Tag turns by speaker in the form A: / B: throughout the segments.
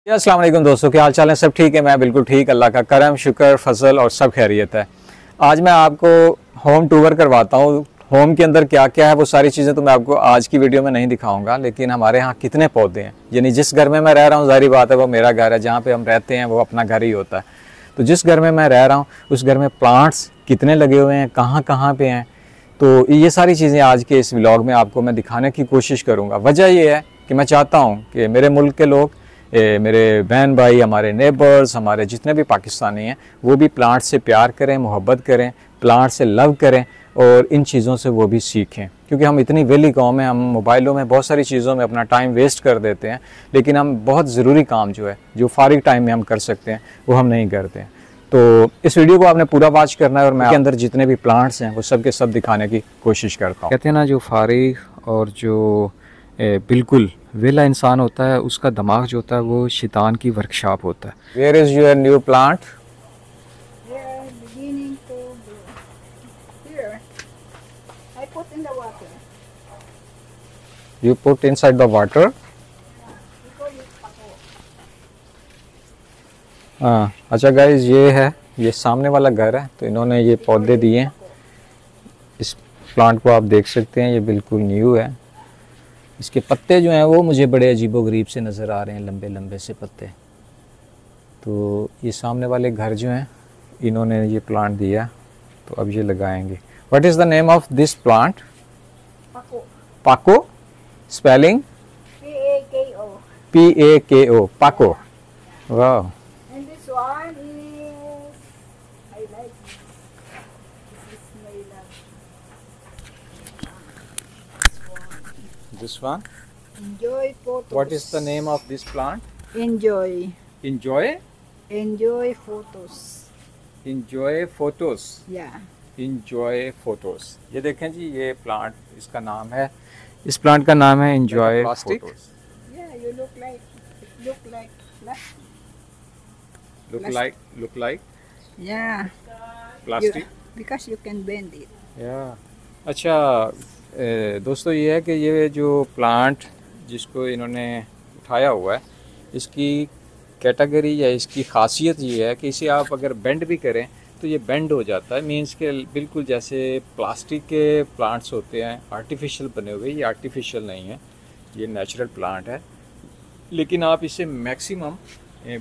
A: अस्सलाम वालेकुम दोस्तों, क्या हाल चाल है? सब ठीक है? मैं बिल्कुल ठीक, अल्लाह का करम शुक्र फजल और सब खैरियत है। आज मैं आपको होम टूर करवाता हूँ। होम के अंदर क्या क्या है वो सारी चीज़ें तो मैं आपको आज की वीडियो में नहीं दिखाऊंगा, लेकिन हमारे यहाँ कितने पौधे हैं, यानी जिस घर में मैं रह रहा हूँ जाहिर बात है वो मेरा घर है, जहाँ पे हम रहते हैं वो अपना घर ही होता है। तो जिस घर में मैं रह रहा हूँ उस घर में प्लांट्स कितने लगे हुए हैं, कहाँ कहाँ पे हैं, तो ये सारी चीज़ें आज के इस व्लॉग में आपको मैं दिखाने की कोशिश करूँगा। वजह ये है कि मैं चाहता हूँ कि मेरे मुल्क के लोग, मेरे बहन भाई, हमारे नेबर्स, हमारे जितने भी पाकिस्तानी हैं वो भी प्लांट से प्यार करें, मोहब्बत करें, प्लांट से लव करें और इन चीज़ों से वो भी सीखें। क्योंकि हम इतनी वेली कौम है, हम मोबाइलों में बहुत सारी चीज़ों में अपना टाइम वेस्ट कर देते हैं, लेकिन हम बहुत ज़रूरी काम जो है, जो फारिग टाइम में हम कर सकते हैं, वो हम नहीं करते हैं। तो इस वीडियो को आपने पूरा वॉच करना है और मैं के अंदर जितने भी प्लांट्स हैं वो सब के सब दिखाने की कोशिश करता हूँ। कहते हैं ना, जो फारिग और जो बिल्कुल वेला इंसान होता है उसका दिमाग जो होता है वो शैतान की वर्कशॉप होता है। Where is your new plant? You put inside the water. हाँ, अच्छा गाइज, ये सामने वाला घर है, तो इन्होंने ये पौधे दिए हैं। इस प्लांट को आप देख सकते हैं, ये बिल्कुल न्यू है। इसके पत्ते जो हैं वो मुझे बड़े अजीबोगरीब से नज़र आ रहे हैं, लंबे लंबे से पत्ते। तो ये सामने वाले घर जो हैं इन्होंने ये प्लांट दिया, तो अब ये लगाएंगे। What is the name of this plant? पाको। पाको? स्पेलिंग? P-A-K-O. P-A-K-O. पाको। वाह।
B: And this one is, I like this is my love.
A: This one?
B: Enjoy photos.
A: What is the name of this plant?
B: Enjoy.
A: Enjoy?
B: Enjoy photos.
A: Enjoy photos.
B: Yeah.
A: Enjoy photos. ये देखें जी, ये plant, इसका नाम है, इस plant का नाम है enjoy photos.
B: Yeah, you look like plastic.
A: Look like
B: Yeah.
A: plastic.
B: Because you can bend it.
A: Yeah. अच्छा दोस्तों, ये है कि ये जो प्लांट जिसको इन्होंने उठाया हुआ है, इसकी कैटेगरी या इसकी खासियत ये है कि इसे आप अगर बेंड भी करें तो ये बेंड हो जाता है। मीन्स के बिल्कुल जैसे प्लास्टिक के प्लांट्स होते हैं आर्टिफिशियल बने हुए, ये आर्टिफिशियल नहीं है, ये नेचुरल प्लांट है, लेकिन आप इसे मैक्सिमम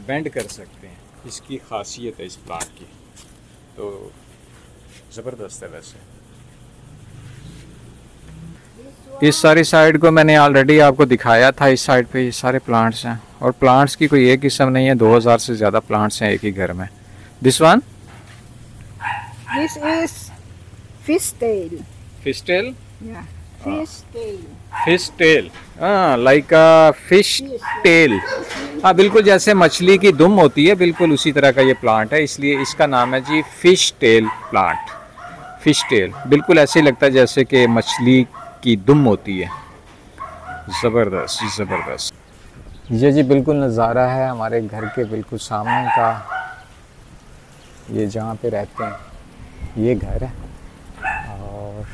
A: बेंड कर सकते हैं। इसकी खासियत है इस प्लांट की, तो ज़बरदस्त है। वैसे इस सारी साइड को मैंने ऑलरेडी आपको दिखाया था, इस साइड पे ये सारे प्लांट्स हैं, और प्लांट्स की कोई एक किस्म नहीं है, 2000 से ज़्यादा प्लांट्स हैं एक ही घर में। This one?
B: This is fish tail.
A: Fish tail?
B: Yeah. Fish tail.
A: Fish tail, हाँ, लाइक अ फिश टेल। हाँ, बिल्कुल जैसे मछली की दुम होती है, बिल्कुल उसी तरह का ये प्लांट है, इसलिए इसका नाम है जी fish tail plant. Fish tail बिल्कुल ऐसे ही लगता है जैसे कि मछली की दुम होती है। ज़बरदस्त जी, ज़बरदस्त। ये जी बिल्कुल नज़ारा है हमारे घर के बिल्कुल सामने का, ये जहाँ पे रहते हैं ये घर है, और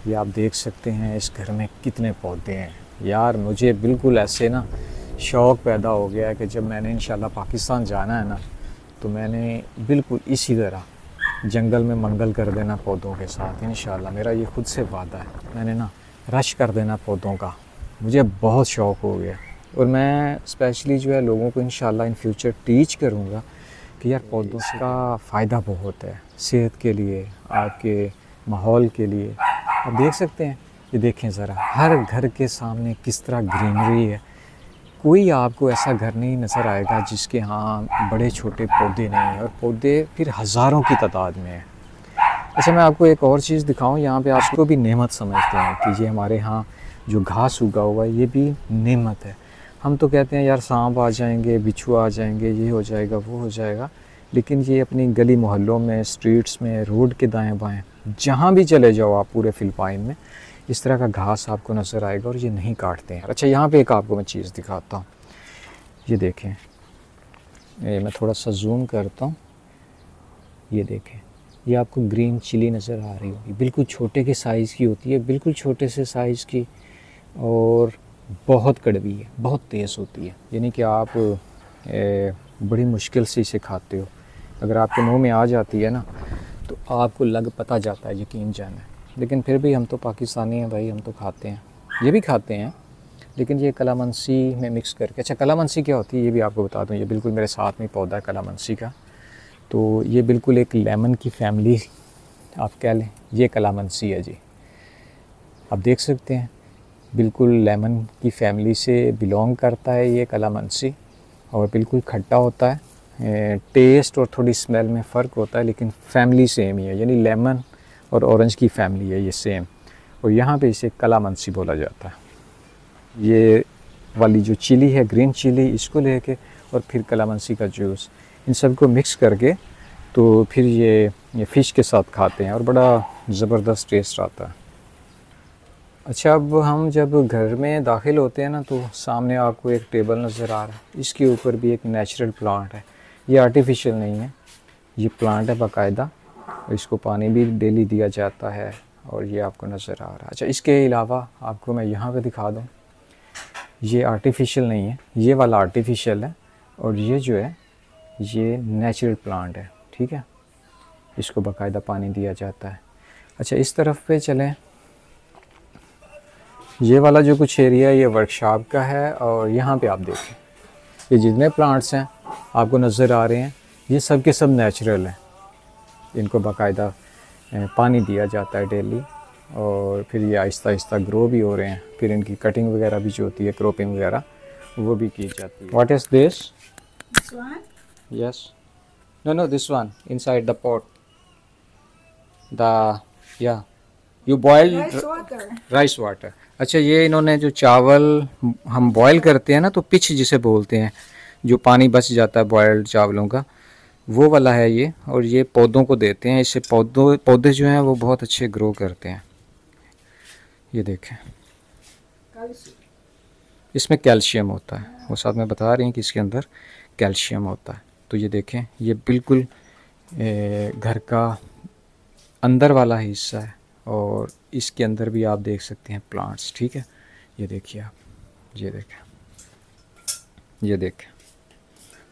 A: ये आप देख सकते हैं इस घर में कितने पौधे हैं। यार मुझे बिल्कुल ऐसे ना शौक़ पैदा हो गया है कि जब मैंने इंशाल्लाह पाकिस्तान जाना है ना, तो मैंने बिल्कुल इसी तरह जंगल में मंगल कर देना पौधों के साथ इंशाल्लाह। मेरा ये खुद से वादा है, मैंने ना रश कर देना पौधों का। मुझे बहुत शौक़ हो गया, और मैं स्पेशली जो है लोगों को इंशाल्लाह इन फ्यूचर टीच करूँगा कि यार पौधों का फ़ायदा बहुत है, सेहत के लिए, आपके माहौल के लिए। आप देख सकते हैं, ये देखें ज़रा, हर घर के सामने किस तरह ग्रीनरी है। कोई आपको ऐसा घर नहीं नज़र आएगा जिसके यहाँ बड़े छोटे पौधे नहीं हैं, और पौधे फिर हज़ारों की तादाद में हैं। अच्छा, मैं आपको एक और चीज़ दिखाऊं, यहाँ पे आपको भी नेमत समझते हैं कि ये हमारे यहाँ जो घास उगा हुआ है ये भी नेमत है। हम तो कहते हैं यार सांप आ जाएंगे, बिच्छू आ जाएंगे, ये हो जाएगा, वो हो जाएगा, लेकिन ये अपनी गली मोहल्लों में, स्ट्रीट्स में, रोड के दाएं बाएं जहाँ भी चले जाओ आप पूरे फ़िलिपाइन में इस तरह का घास आपको नज़र आएगा, और ये नहीं काटते हैं। अच्छा, यहाँ पे एक आपको मैं चीज़ दिखाता हूँ, ये देखें, ये मैं थोड़ा सा जूम करता हूँ, ये देखें, ये आपको ग्रीन चिली नज़र आ रही होगी, बिल्कुल छोटे के साइज़ की होती है, बिल्कुल छोटे से साइज़ की, और बहुत कड़वी है, बहुत तेज़ होती है। यानी कि आप बड़ी मुश्किल से इसे खाते हो। अगर आपके मुंह में आ जाती है ना तो आपको लग पता जाता है, यकीन जाना है। लेकिन फिर भी हम तो पाकिस्तानी हैं भाई, हम तो खाते हैं, ये भी खाते हैं। लेकिन ये कलामंसी में मिक्स करके, अच्छा कलामंसी क्या होती है ये भी आपको बता दूं। ये बिल्कुल मेरे साथ में पौधा है कलामंसी का। तो ये बिल्कुल एक लेमन की फैमिली आप कह लें, ये कलामंसी है जी। आप देख सकते हैं बिल्कुल लेमन की फैमिली से बिलोंग करता है ये कलामंसी, और बिल्कुल खट्टा होता है। टेस्ट और थोड़ी स्मेल में फ़र्क होता है, लेकिन फैमिली सेम ही है, यानी लेमन और ऑरेंज की फैमिली है ये सेम। और यहाँ पे इसे कलामंसी बोला जाता है। ये वाली जो चिली है, ग्रीन चिली, इसको लेके और फिर कलामंसी का जूस, इन सब को मिक्स करके तो फिर ये फ़िश के साथ खाते हैं और बड़ा ज़बरदस्त टेस्ट आता है। अच्छा, अब हम जब घर में दाखिल होते हैं ना तो सामने आपको एक टेबल नज़र आ रहा है। इसके ऊपर भी एक नेचुरल प्लांट है, ये आर्टिफिशियल नहीं है, ये प्लांट है बाकायदा। इसको पानी भी डेली दिया जाता है और ये आपको नज़र आ रहा है। अच्छा, इसके अलावा आपको मैं यहाँ पे दिखा दूँ, ये आर्टिफिशियल नहीं है, ये वाला आर्टिफिशियल है और ये जो है ये नेचुरल प्लांट है, ठीक है। इसको बाकायदा पानी दिया जाता है। अच्छा, इस तरफ पे चलें, ये वाला जो कुछ एरिया है ये वर्कशॉप का है। और यहाँ पे आप देखें ये जितने प्लांट्स हैं आपको नज़र आ रहे हैं, ये सब के सब नेचुरल हैं। इनको बाकायदा पानी दिया जाता है डेली, और फिर ये आहिस्ता आहिस्ता ग्रो भी हो रहे हैं। फिर इनकी कटिंग वगैरह भी जो होती है, क्रॉपिंग वगैरह, वो भी की जाती है। What is this?
B: This one?
A: Yes, no this one inside the pot, the या you boiled
B: Rice water.
A: Rice water. अच्छा, ये इन्होंने जो चावल हम बॉयल करते हैं ना, तो पिच जिसे बोलते हैं, जो पानी बच जाता है बॉयल्ड चावलों का, वो वाला है ये। और ये पौधों को देते हैं, इससे पौधे जो हैं वो बहुत अच्छे ग्रो करते हैं। ये देखें,
B: Calcium.
A: इसमें कैल्शियम होता है, वो साथ में बता रही हैं कि इसके अंदर कैल्शियम होता है। तो ये देखें, ये बिल्कुल घर का अंदर वाला हिस्सा है, और इसके अंदर भी आप देख सकते हैं प्लांट्स, ठीक है। ये देखिए आप, ये देखें, ये देखें।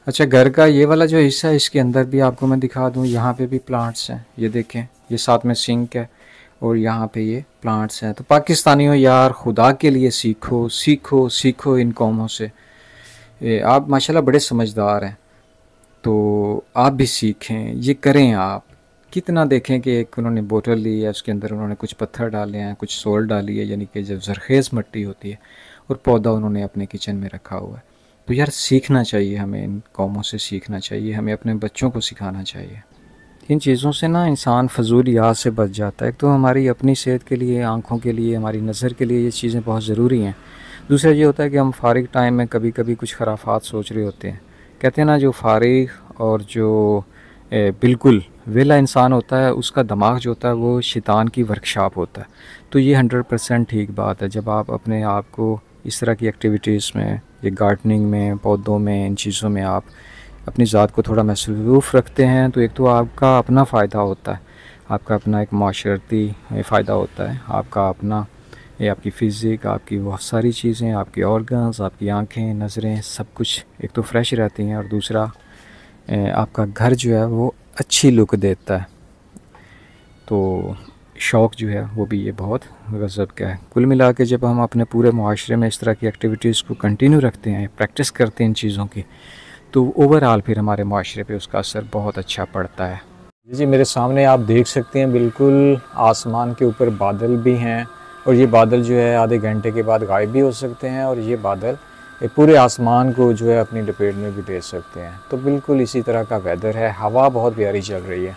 A: अच्छा, घर का ये वाला जो हिस्सा है इसके अंदर भी आपको मैं दिखा दूं, यहाँ पे भी प्लांट्स हैं। ये देखें, ये साथ में सिंक है और यहाँ पे ये प्लांट्स हैं। तो पाकिस्तानियों यार, खुदा के लिए सीखो सीखो सीखो इन कौमों से। आप माशाल्लाह बड़े समझदार हैं, तो आप भी सीखें, ये करें आप। कितना देखें कि एक उन्होंने बोतल ली है, उसके अंदर उन्होंने कुछ पत्थर डाले हैं, कुछ सोल डाली है, यानी कि जब जरखेज़ मिट्टी होती है, और पौधा उन्होंने अपने किचन में रखा हुआ है। तो यार सीखना चाहिए हमें, इन कौमों से सीखना चाहिए, हमें अपने बच्चों को सिखाना चाहिए। इन चीज़ों से ना इंसान फजूल याद से बच जाता है। एक तो हमारी अपनी सेहत के लिए, आँखों के लिए, हमारी नज़र के लिए ये चीज़ें बहुत ज़रूरी हैं। दूसरा ये होता है कि हम फारिग टाइम में कभी कभी कुछ खराफात सोच रहे होते हैं। कहते हैं ना, जो फारिग और जो बिल्कुल वेला इंसान होता है, उसका दिमाग जो होता है वो शैतान की वर्कशॉप होता है। तो ये 100% ठीक बात है। जब आप अपने आप को इस तरह की एक्टिविटीज़ में, ये गार्डनिंग में, पौधों में, इन चीज़ों में आप अपनी ज़ात को थोड़ा मसरूफ़ रखते हैं, तो एक तो आपका अपना फ़ायदा होता है, आपका अपना एक माशरती फ़ायदा होता है, आपका अपना, ये आपकी फ़िज़िक, आपकी बहुत सारी चीज़ें, आपके ऑर्गन्स, आपकी आँखें, नज़रें, सब कुछ एक तो फ्रेश रहती हैं, और दूसरा आपका घर जो है वो अच्छी लुक देता है। तो शौक़ जो है वो भी ये बहुत गज़ब का है। कुल मिला के जब हम अपने पूरे मुआशरे में इस तरह की एक्टिविटीज़ को कंटिन्यू रखते हैं, प्रैक्टिस करते हैं इन चीज़ों की, तो ओवरऑल फिर हमारे मुआशरे पे उसका असर बहुत अच्छा पड़ता है। जी, मेरे सामने आप देख सकते हैं बिल्कुल आसमान के ऊपर बादल भी हैं, और ये बादल जो है आधे घंटे के बाद गायब भी हो सकते हैं, और ये बादल पूरे आसमान को जो है अपनी लपेट में भी दे सकते हैं। तो बिल्कुल इसी तरह का वेदर है, हवा बहुत प्यारी चल रही है।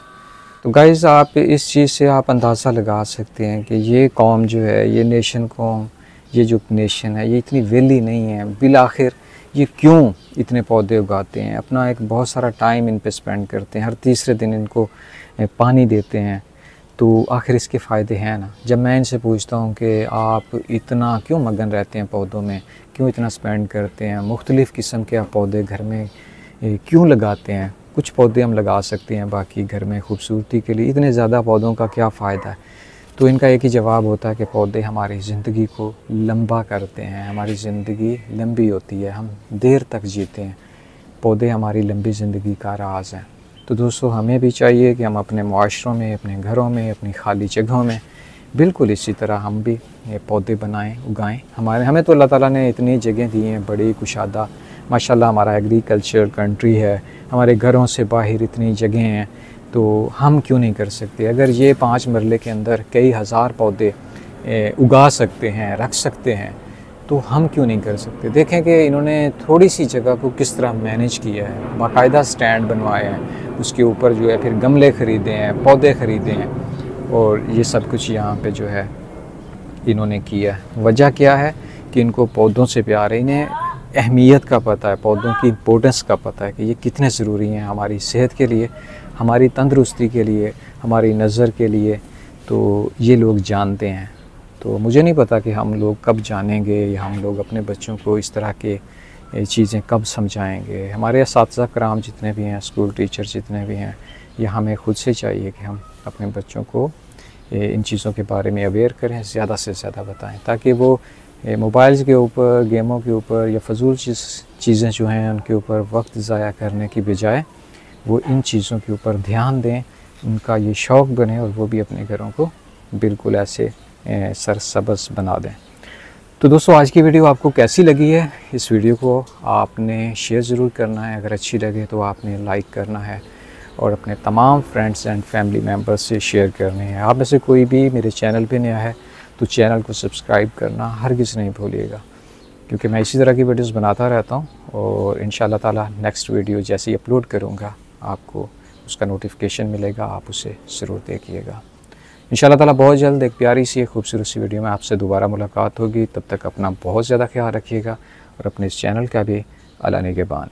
A: तो गाइज़, आप इस चीज़ से आप अंदाज़ा लगा सकते हैं कि ये कौम जो है, ये नेशन कौम, ये जो नेशन है, ये इतनी वेली नहीं है। बिलाखिर ये क्यों इतने पौधे उगाते हैं, अपना एक बहुत सारा टाइम इन पे स्पेंड करते हैं, हर तीसरे दिन इनको पानी देते हैं, तो आखिर इसके फ़ायदे हैं ना। जब मैं इनसे पूछता हूँ कि आप इतना क्यों मगन रहते हैं पौधों में, क्यों इतना स्पेंड करते हैं, मुख्तलिफ़ किस्म के आप पौधे घर में क्यों लगाते हैं, कुछ पौधे हम लगा सकते हैं बाकी घर में खूबसूरती के लिए, इतने ज़्यादा पौधों का क्या फ़ायदा है। तो इनका एक ही जवाब होता है कि पौधे हमारी ज़िंदगी को लंबा करते हैं, हमारी ज़िंदगी लंबी होती है, हम देर तक जीते हैं। पौधे हमारी लंबी ज़िंदगी का राज हैं। तो दोस्तों हमें भी चाहिए कि हम अपने मुआशरों में, अपने घरों में, अपनी खाली जगहों में बिल्कुल इसी तरह हम भी ये पौधे बनाएं, उगाएं। हमें तो अल्लाह ताला ने इतनी जगह दी हैं, बड़ी कुशादा माशाल्लाह हमारा एग्रीकल्चर कंट्री है, हमारे घरों से बाहर इतनी जगह हैं, तो हम क्यों नहीं कर सकते। अगर ये 5 मरले के अंदर कई हज़ार पौधे उगा सकते हैं, रख सकते हैं, तो हम क्यों नहीं कर सकते। देखें कि इन्होंने थोड़ी सी जगह को किस तरह मैनेज किया है, बाकायदा स्टैंड बनवाए हैं, उसके ऊपर जो है फिर गमले ख़रीदे हैं, पौधे ख़रीदे हैं, और ये सब कुछ यहाँ पे जो है इन्होंने किया है। वजह क्या है कि इनको पौधों से प्यार है, इन्हें अहमियत का पता है, पौधों की इम्पोर्टेंस का पता है कि ये कितने ज़रूरी हैं हमारी सेहत के लिए, हमारी तंदुरुस्ती के लिए, हमारी नज़र के लिए, तो ये लोग जानते हैं। तो मुझे नहीं पता कि हम लोग कब जानेंगे या हम लोग अपने बच्चों को इस तरह के चीज़ें कब समझाएंगे। हमारे असातिज़ा कराम जितने भी हैं, स्कूल टीचर जितने भी हैं, ये हमें ख़ुद से चाहिए कि हम अपने बच्चों को इन चीज़ों के बारे में अवेयर करें, ज़्यादा से ज़्यादा बताएं, ताकि वो मोबाइल्स के ऊपर, गेमों के ऊपर या फजूल चीज़ें जो हैं उनके ऊपर वक्त ज़ाया करने की बजाय वो इन चीज़ों के ऊपर ध्यान दें, उनका ये शौक़ बने और वो भी अपने घरों को बिल्कुल ऐसे सरसब्ज़ बना दें। तो दोस्तों आज की वीडियो आपको कैसी लगी है, इस वीडियो को आपने शेयर ज़रूर करना है, अगर अच्छी लगे तो आपने लाइक करना है और अपने तमाम फ्रेंड्स एंड फैमिली मेम्बर्स से शेयर करने हैं। आप में से कोई भी मेरे चैनल पे नया है तो चैनल को सब्सक्राइब करना हरगिज़ नहीं भूलिएगा, क्योंकि मैं इसी तरह की वीडियोस बनाता रहता हूँ और इंशाल्लाह ताला नेक्स्ट वीडियो जैसे ही अपलोड करूँगा आपको उसका नोटिफिकेशन मिलेगा, आप उसे ज़रूर देखिएगा। इंशाल्लाह ताला बहुत जल्द एक प्यारी सी खूबसूरत सी वीडियो में आपसे दोबारा मुलाकात होगी। तब तक अपना बहुत ज़्यादा ख्याल रखिएगा और अपने इस चैनल का भी अल्लाह निगहबान।